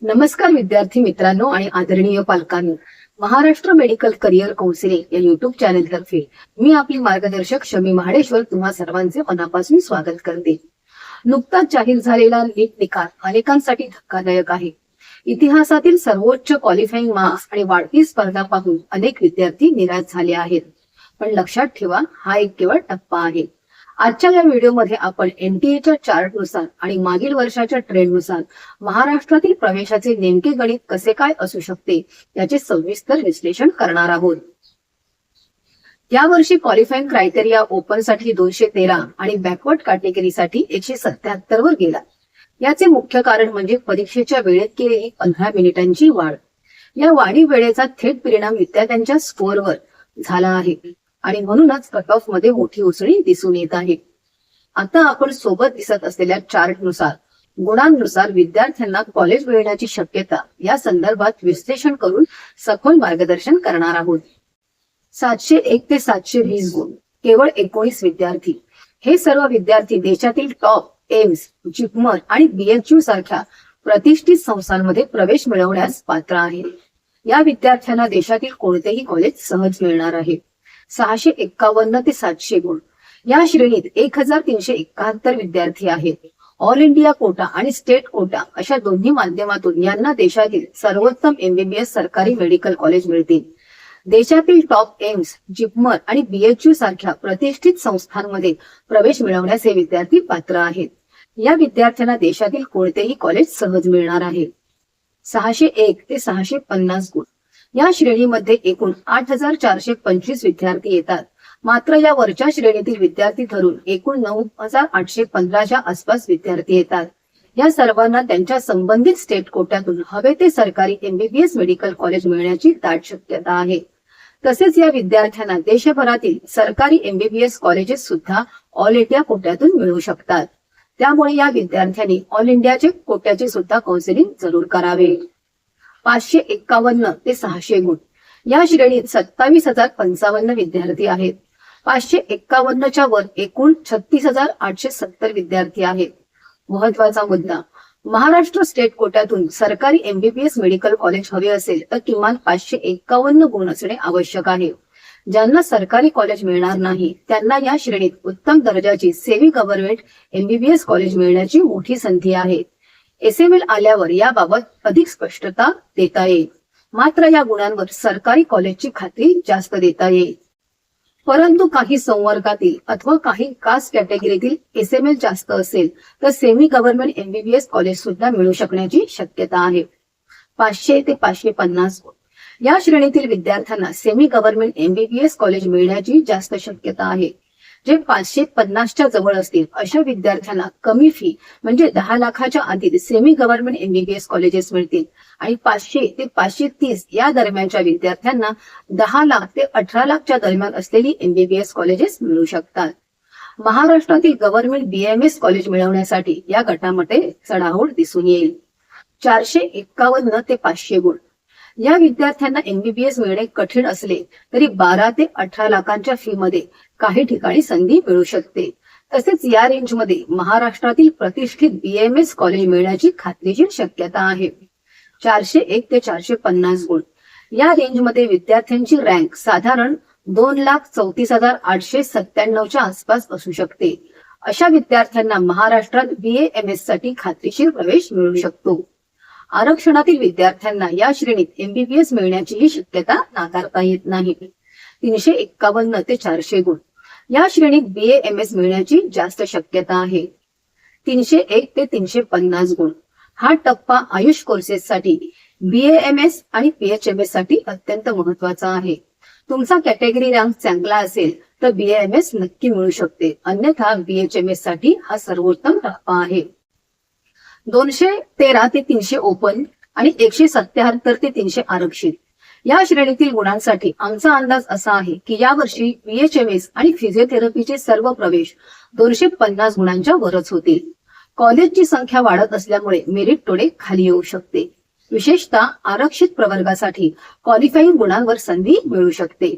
नमस्कार विद्यार्थी मित्रांनो आणि आदरणीय पालकांनो. महाराष्ट्र मेडिकल करिअर कौन्सिलिंग या युट्यूब चॅनेल तर्फे मी आपली मार्गदर्शक शमी महाडेश्वर तुम्हा सर्वांचे मनापासून स्वागत करते. नुकताच जाहीर झालेला नीट निकाल अनेकांसाठी धक्कादायक आहे. इतिहासातील सर्वोच्च क्वालिफाईंग मार्क्स आणि वाढती स्पर्धा पाहून अनेक विद्यार्थी निराश झाले आहेत. पण लक्षात ठेवा, हा एक केवळ टप्पा आहे. आजच्या या व्हिडिओमध्ये आपण एनटीएच्या चार्टनुसार आणि मागील वर्षाच्या ट्रेंडनुसार महाराष्ट्रातील प्रवेशाचे नेमके गणित कसे काय असू शकते याचे सविस्तर विश्लेषण करणार आहोत. यावर्षी क्वालिफाईंग क्रायटेरिया ओपन साठी 213 आणि बॅकवर्ड कॅटेगरीसाठी 177 वर गेला. याचे मुख्य कारण म्हणजे परीक्षेच्या वेळेत केलेली 15 मिनिटांची वाढ. या वाढी वेळेचा थेट परिणाम विद्यार्थ्यांच्या स्कोअरवर झाला आहे आणि म्हणूनच कट ऑफ मध्ये मोठी उसळी दिसून येत आहे. आता आपण सोबत दिसत असलेल्या चार्टनुसार गुणांनुसार विद्यार्थ्यांना कॉलेज मिळण्याची शक्यता या संदर्भात विश्लेषण करून सखोल मार्गदर्शन करणार आहोत. 701 ते 720 गुण, केवळ 19 विद्यार्थी. हे सर्व विद्यार्थी देशातील टॉप एम्स, जिपमर आणि बीएचयू सारख्या प्रतिष्ठित संस्थांमध्ये प्रवेश मिळवण्यास पात्र आहेत. या विद्यार्थ्यांना देशातील कोणतेही कॉलेज सहज मिळणार आहे. 651 ते 700 गुण, या श्रेणीत 1371 विद्यार्थी आहेत. ऑल इंडिया कोटा आणि स्टेट कोटा अशा दोन्ही माध्यमातून यांना देशातील सर्वोत्तम एमबीबीएस सरकारी मेडिकल कॉलेज मिळतील. देशातील टॉप एम्स, जिपमर आणि बीएचयू सारख्या प्रतिष्ठित संस्थांमध्ये प्रवेश मिळवण्यास हे विद्यार्थी पात्र आहेत. या विद्यार्थ्यांना देशातील कोणतेही कॉलेज सहज मिळणार आहे. 601 ते 650 गुण, या श्रेणीमध्ये एकूण 8425 विद्यार्थी येतात. मात्र या वरच्या श्रेणीतील विद्यार्थी धरून एकूण 9815च्या आसपास विद्यार्थी येतात. या सर्वांना त्यांच्या संबंधित स्टेट कोट्यातून हवे ते सरकारी एमबीबीएस मेडिकल कॉलेज मिळण्याची दाट शक्यता आहे. तसेच या विद्यार्थ्यांना देशभरातील सरकारी एमबीबीएस कॉलेजेस सुद्धा ऑल इंडिया कोट्यातून मिळू शकतात. त्यामुळे या विद्यार्थ्यांनी ऑल इंडियाचे कोट्याचे सुद्धा काउन्सिलिंग जरूर करावे. 551 ते 600 गुण, या श्रेणीत 27,055 विद्यार्थी आहेत. 551च्या वर एकूण 36,870 विद्यार्थी आहेत. महत्वाचा मुद्दा, महाराष्ट्र स्टेट कोट्यातून सरकारी एमबीबीएस मेडिकल कॉलेज हवे असेल तर किमान 551 गुण असणे आवश्यक आहे. ज्यांना सरकारी कॉलेज मिळणार नाही त्यांना या श्रेणीत उत्तम दर्जाची सेमी गव्हर्नमेंट एमबीबीएस कॉलेज मिळण्याची मोठी संधी आहे. एसएमएल आल्यावर याबाबत अधिक स्पष्टता देता येईल. मात्र या गुणांवर सरकारी कॉलेजची खात्री जास्त देता येईल. परंतु काही संवर्गातील अथवा काही कास्ट कॅटेगरीतील एसएमएल जास्त असेल तर सेमी गव्हर्नमेंट एमबीबीएस कॉलेज सुद्धा मिळू शकण्याची शक्यता आहे. 500 ते 550 गुण, या श्रेणीतील विद्यार्थ्यांना सेमी गव्हर्नमेंट एमबीबीएस कॉलेज मिळण्याची जास्त शक्यता आहे. जे 550च्या जवळ असतील अशा विद्यार्थ्यांना कमी फी म्हणजे 10 लाखाच्या आधी सेमी गव्हर्नमेंट एमबीबीएस कॉलेजेस मिळतील आणि 500 ते 530 या दरम्यानच्या विद्यार्थ्यांना 10 लाख ते 18 लाखच्या दरम्यान असलेली एमबीबीएस कॉलेजेस मिळू शकतात. महाराष्ट्रातील गव्हर्नमेंट बीएमएस कॉलेज मिळवण्यासाठी या गटामध्ये चढाओढ दिसून येईल. 451 ते 500 गुण, या विद्यार्थ्यांना एमबीबीएस मिळणे कठीण असले तरी 12 ते 18 लाखांच्या फी मध्ये काही ठिकाणी संधी मिळू शकते. तसेच या रेंजमध्ये महाराष्ट्रातील प्रतिष्ठित बीएमएस कॉलेज मिळण्याची खात्रीशीर शक्यता आहे. 401 ते 450 गुण, या रेंजमध्ये विद्यार्थ्यांची रँक साधारण 2,34,897च्या आसपास असू शकते. अशा विद्यार्थ्यांना महाराष्ट्रात बीएमएस साठी खात्रीशीर प्रवेश मिळू शकतो. आरक्षणातील विद्यार्थ्यांना या श्रेणीत एमबीबीएस मिळण्याचीही शक्यता नाकारता येत नाही. 351 ते 400 गुण, या श्रेणीत बीएमएस मिळण्याची जास्त शक्यता आहे. 301 ते 350 गुण, हा टप्पा आयुष कोर्सेससाठी बीएमएस आणि पीएचएमएस साठी अत्यंत महत्वाचा आहे. तुमचा कॅटेगरी रँक चांगला असेल तर बीएमएस नक्की मिळू शकते, अन्यथा बीएचएमएस साठी हा सर्वोत्तम टप्पा आहे. 213 ते 300 ओपन आणि 177 ते 300 आरक्षित, या श्रेणीतील गुणांसाठी आमचा अंदाज असा आहे की यावर्षी बीएचएमएस आणि फिजिओथेरपीचे सर्व प्रवेश 250 गुणांच्या वरच होतील. कॉलेजची संख्या वाढत असल्यामुळे मेरिट थोडे खाली येऊ शकते. विशेषतः आरक्षित प्रवर्गासाठी क्वालिफाईंग गुणांवर संधी मिळू शकते.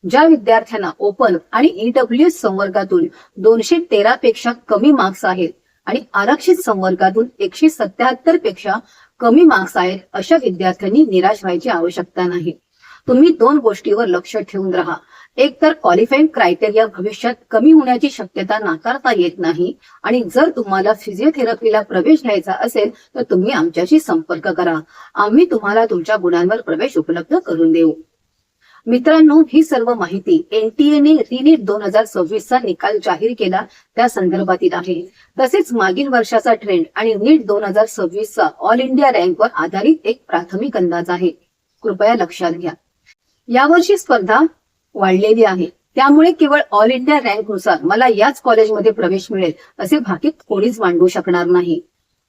ज्या विद्यार्थ्यांना ओपन आणि ईडब्ल्यूएस संवर्गातून 213 पेक्षा कमी मार्क्स आहेत आणि आरक्षित संवर्गातून 177 पेक्षा कमी मार्क्स आहेत अशा विद्यार्थ्यांनी निराश व्हायची आवश्यकता नाही. तुम्ही दोन गोष्टीवर लक्ष ठेवून राहा. एक तर क्वालिफाईंग क्रायटेरिया भविष्यात कमी होण्याची शक्यता नाकारता येत नाही, आणि जर तुम्हाला फिजिओथेरपीला प्रवेश घ्यायचा असेल तर तुम्ही आमच्याशी संपर्क करा. आम्ही तुम्हाला तुमच्या गुणांवर प्रवेश उपलब्ध करून देऊ. मित्रांनो, ही सर्व माहिती एनटीएने रिनीट 2026चा निकाल जाहीर केला त्या संदर्भातील आहे. तसेच मागील वर्षाचा ट्रेंड आणि नीट 2026चा ऑल इंडिया रँकवर आधारित एक प्राथमिक अंदाज आहे. कृपया लक्षात घ्या. यावर्षी स्पर्धा वाढलेली आहे, त्यामुळे केवळ ऑल इंडिया रँक नुसार मला याच कॉलेजमध्ये प्रवेश मिळेल असे भाकीत कोणीच मांडू शकणार नाही.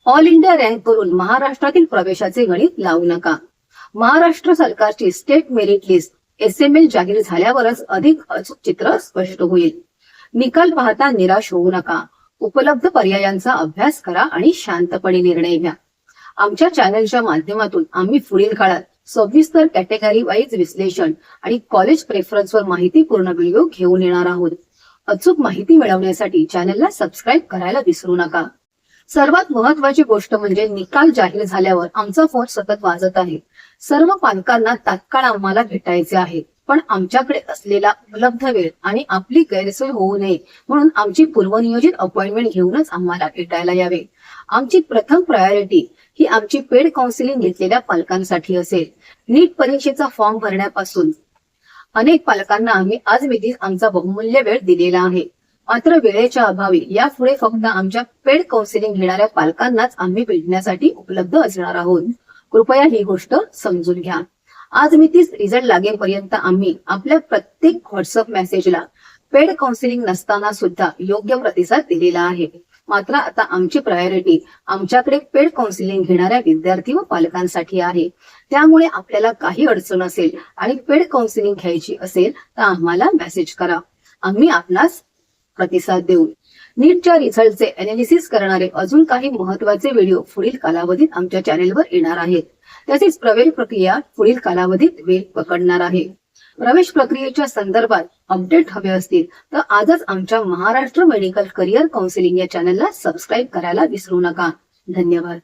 ऑल इंडिया रँक वरून महाराष्ट्रातील प्रवेशाचे गणित लावू नका. महाराष्ट्र सरकारची स्टेट मेरिट लिस्ट SML जाहीर झाल्यावरच अधिक अचूक चित्र स्पष्ट होईल. निकाल पाहता निराश होऊ नका. उपलब्ध पर्यायांचा अभ्यास करा आणि शांतपणे निर्णय घ्या. आमच्या चॅनलच्या माध्यमातून आम्ही पुढील काळात सविस्तर कॅटेगरी वाईज विश्लेषण आणि कॉलेज प्रेफरन्सवर माहितीपूर्ण व्हिडिओ घेऊन येणार आहोत. अचूक माहिती मिळवण्यासाठी चॅनलला सबस्क्राईब करायला विसरू नका. सर्वात महत्वाची गोष्ट म्हणजे निकाल जाहीर झाल्यावर आमचा फोन सतत वाजत आहे. सर्व पालकांना तात्काळ आम्हाला भेटायचे आहे, पण आमच्याकडे असलेला उपलब्ध वेळ आणि आपली गैरसोय होऊ नये म्हणून आमची पूर्वनियोजित अपॉइंटमेंट घेऊनच आम्हाला भेटायला यावे. आमची प्रथम प्रायोरिटी ही आमची पेड काउन्सिलिंग घेतलेल्या पालकांसाठी असेल. नीट परीक्षेचा फॉर्म भरण्यापासून अनेक पालकांना आम्ही आज मितीस आमचा बहुमूल्य वेळ दिलेला आहे. मात्र वेळेच्या अभावी यापुढे फक्त आमच्या पेड काउन्सिलिंग घेणाऱ्या पालकांनाच आम्ही भेटण्यासाठी उपलब्ध असणार आहोत. कृपया ही गोष्ट समजून घ्या. आज मितीस रिझल्ट लागेपर्यंत आम्ही आपल्या प्रत्येक व्हॉट्सअप मेसेजला पेड काउन्सिलिंग नसताना सुद्धा योग्य प्रतिसाद दिलेला आहे. मात्र आता आमची प्रायोरिटी आमच्याकडे पेड काउन्सिलिंग घेणाऱ्या विद्यार्थी व पालकांसाठी आहे. त्यामुळे आपल्याला काही अडचण असेल आणि पेड काउन्सिलिंग घ्यायची असेल तर आम्हाला मेसेज करा. आम्ही आपणास प्रतिसाद देऊ. नीटच्या रिझल्टचे अनालिसिस करणारे अजून काही महत्वाचे व्हिडिओ पुढील कालावधीत आमच्या चॅनेलवर येणार आहेत. तसेच प्रवेश प्रक्रिया पुढील कालावधीत वेग पकडणार आहे. प्रवेश प्रक्रियेच्या संदर्भात अपडेट हवे असतील तर आजच आमच्या महाराष्ट्र मेडिकल करिअर काउन्सिलिंग या चॅनलला सबस्क्राईब करायला विसरू नका. धन्यवाद.